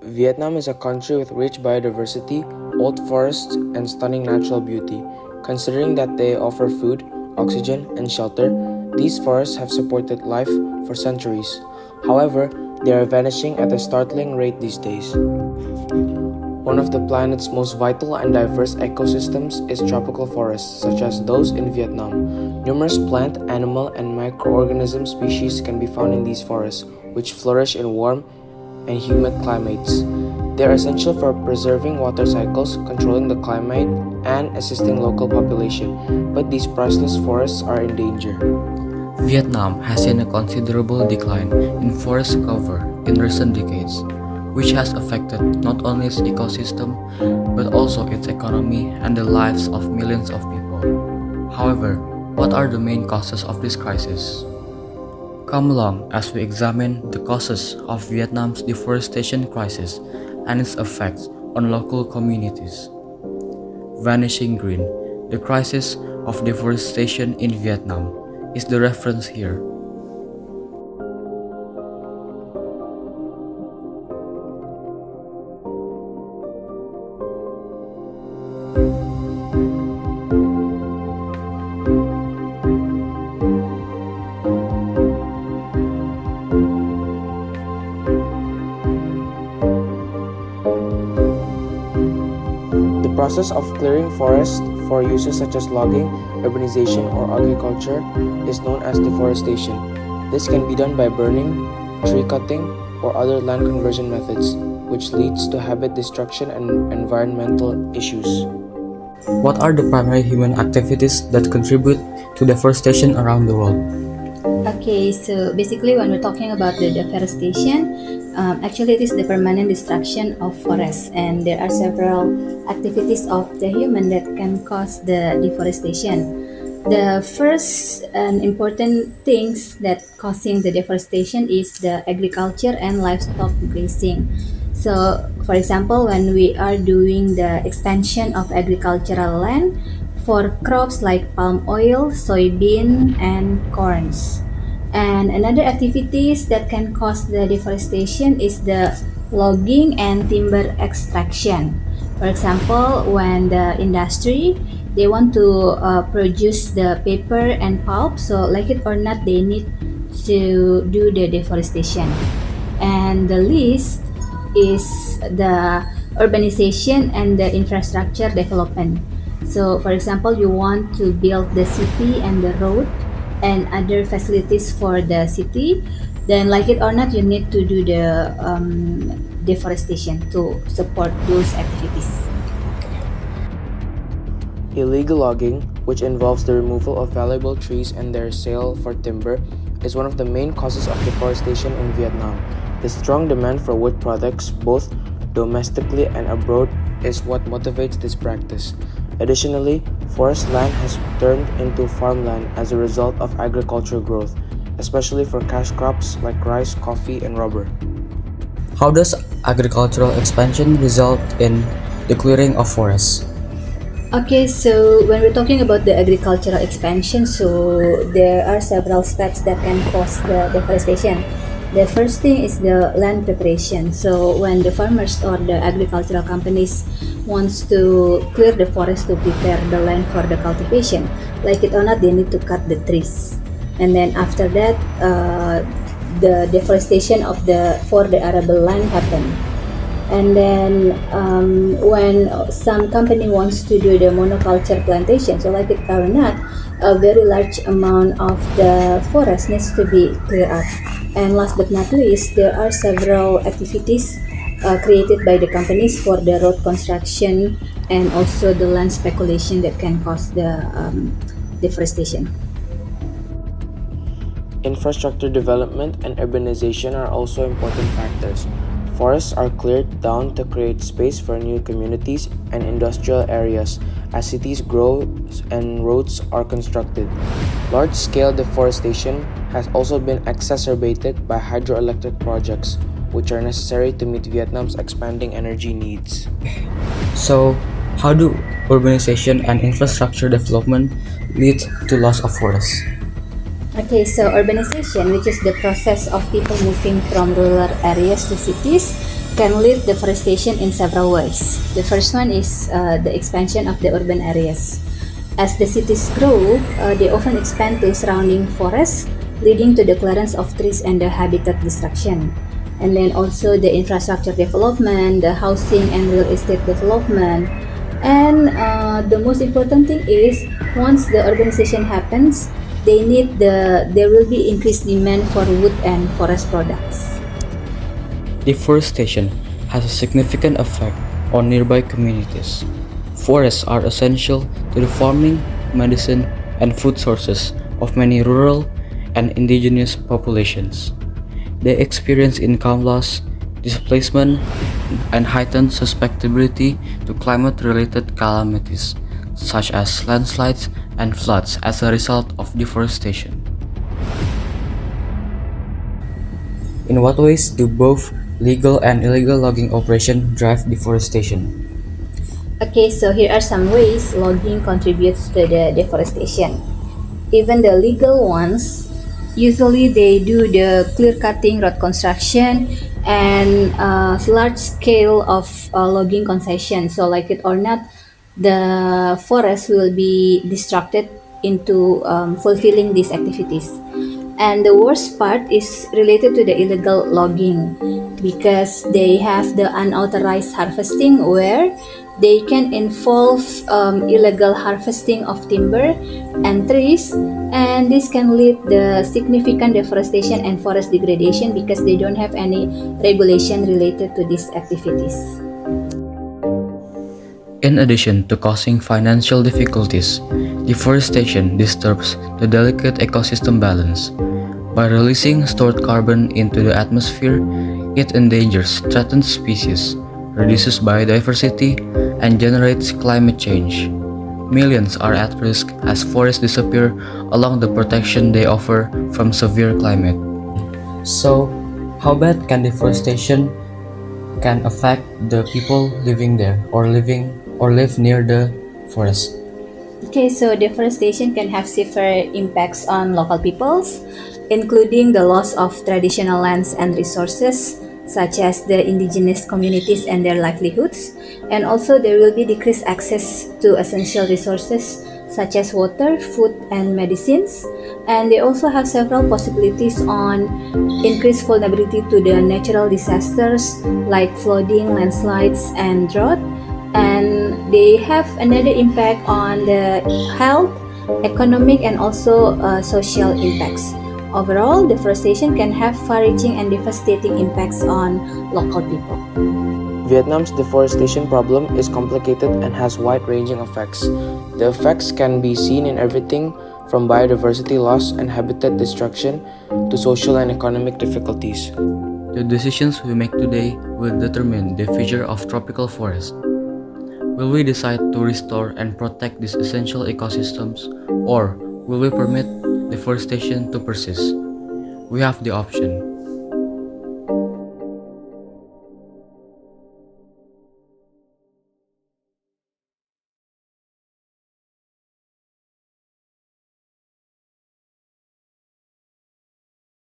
Vietnam is a country with rich biodiversity, old forests, and stunning natural beauty. Considering that they offer food, oxygen, and shelter, these forests have supported life for centuries. However, they are vanishing at a startling rate these days. One of the planet's most vital and diverse ecosystems is tropical forests, such as those in Vietnam. Numerous plant, animal, and microorganism species can be found in these forests, which flourish in warm and humid climates. They are essential for preserving water cycles, controlling the climate, and assisting local population, but these priceless forests are in danger. Vietnam has seen a considerable decline in forest cover in recent decades, which has affected not only its ecosystem but also its economy and the lives of millions of people. However, what are the main causes of this crisis? Come along as we examine the causes of Vietnam's deforestation crisis and its effects on local communities. Vanishing Green, the crisis of deforestation in Vietnam, is the reference here. The process of clearing forests for uses such as logging, urbanization, or agriculture is known as deforestation. This can be done by burning, tree cutting, or other land conversion methods, which leads to habitat destruction and environmental issues. What are the primary human activities that contribute to deforestation around the world? Okay, so basically, when we're talking about the deforestation, actually, it is the permanent destruction of forests, and there are several activities of the human that can cause the deforestation. The first and important things that causing the deforestation is the agriculture and livestock grazing. So, for example, when we are doing the expansion of agricultural land for crops like palm oil, soybean, and corns. And another activities that can cause the deforestation is the logging and timber extraction. For example, when the industry they want to produce the paper and pulp, so like it or not, they need to do the deforestation. And the least is the urbanization and the infrastructure development. So, for example, you want to build the city and the road and other facilities for the city, then like it or not, you need to do the deforestation to support those activities. Illegal logging, which involves the removal of valuable trees and their sale for timber, is one of the main causes of deforestation in Vietnam. The strong demand for wood products, both domestically and abroad, is what motivates this practice. Additionally, forest land has turned into farmland as a result of agricultural growth, especially for cash crops like rice, coffee, and rubber. How does agricultural expansion result in the clearing of forests? Okay, so when we're talking about the agricultural expansion, so there are several steps that can cause the deforestation. The first thing is the land preparation. So when the farmers or the agricultural companies wants to clear the forest to prepare the land for the cultivation, like it or not, they need to cut the trees. And then after that, the deforestation of the for the arable land happen. And then when some company wants to do the monoculture plantation, so like it or not, a very large amount of the forest needs to be cleared up. And last but not least, there are several activities created by the companies for the road construction and also the land speculation that can cause the deforestation. Infrastructure development and urbanization are also important factors. Forests are cleared down to create space for new communities and industrial areas as cities grow and roads are constructed. Large-scale deforestation has also been exacerbated by hydroelectric projects, which are necessary to meet Vietnam's expanding energy needs. So, how do urbanization and infrastructure development lead to loss of forests? Okay, so urbanization, which is the process of people moving from rural areas to cities, can lead deforestation in several ways. The first one is the expansion of the urban areas. As the cities grow, they often expand to surrounding forests, leading to the clearance of trees and the habitat destruction. And then also the infrastructure development, the housing and real estate development. And the most important thing is once the urbanization happens, there will be increased demand for wood and forest products. Deforestation has a significant effect on nearby communities. Forests are essential to the farming, medicine, and food sources of many rural and indigenous populations. They experience income loss, displacement, and heightened susceptibility to climate-related calamities, such as landslides and floods as a result of deforestation. In what ways do both legal and illegal logging operations drive deforestation? Okay, so here are some ways logging contributes to the deforestation. Even the legal ones, usually they do the clear cutting, road construction, and large scale of logging concession. So, like it or not, the forest will be distracted into fulfilling these activities. And the worst part is related to the illegal logging because they have the unauthorized harvesting where they can involve illegal harvesting of timber and trees, and this can lead the significant deforestation and forest degradation because they don't have any regulation related to these activities. In addition to causing financial difficulties, deforestation disturbs the delicate ecosystem balance. By releasing stored carbon into the atmosphere, it endangers threatened species, reduces biodiversity, and generates climate change. Millions are at risk as forests disappear along the protection they offer from severe climate. So, how bad can deforestation can affect the people living there or live near the forest? Okay, so deforestation can have severe impacts on local peoples, including the loss of traditional lands and resources, such as the indigenous communities and their livelihoods. And also, there will be decreased access to essential resources such as water, food, and medicines. And they also have several possibilities on increased vulnerability to the natural disasters like flooding, landslides, and drought. And they have another impact on the health, economic, and also social impacts. Overall, deforestation can have far-reaching and devastating impacts on local people. Vietnam's deforestation problem is complicated and has wide-ranging effects. The effects can be seen in everything from biodiversity loss and habitat destruction to social and economic difficulties. The decisions we make today will determine the future of tropical forests. Will we decide to restore and protect these essential ecosystems, or will we permit deforestation to persist? We have the option.